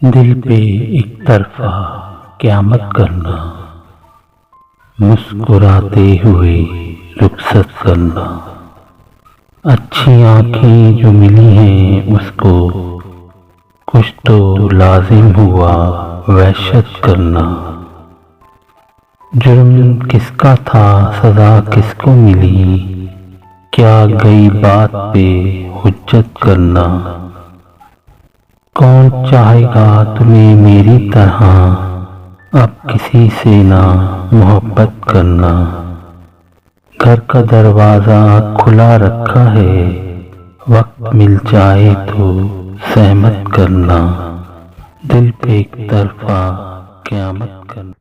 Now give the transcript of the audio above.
दिल पे एक तरफा क़यामत करना, मुस्कुराते हुए रुखसत करना। अच्छी आँखें जो मिली हैं उसको कुछ तो लाजिम हुआ वहशत करना। जुर्म किसका था, सज़ा किसको मिली, क्या गई बात पे हुज्जत करना। कौन चाहेगा तुम्हें मेरी तरह, अब किसी से ना मोहब्बत करना। घर का दरवाज़ा खुला रखा है, वक्त मिल जाए तो सहमत करना। दिल पे एक तरफा क़यामत करना।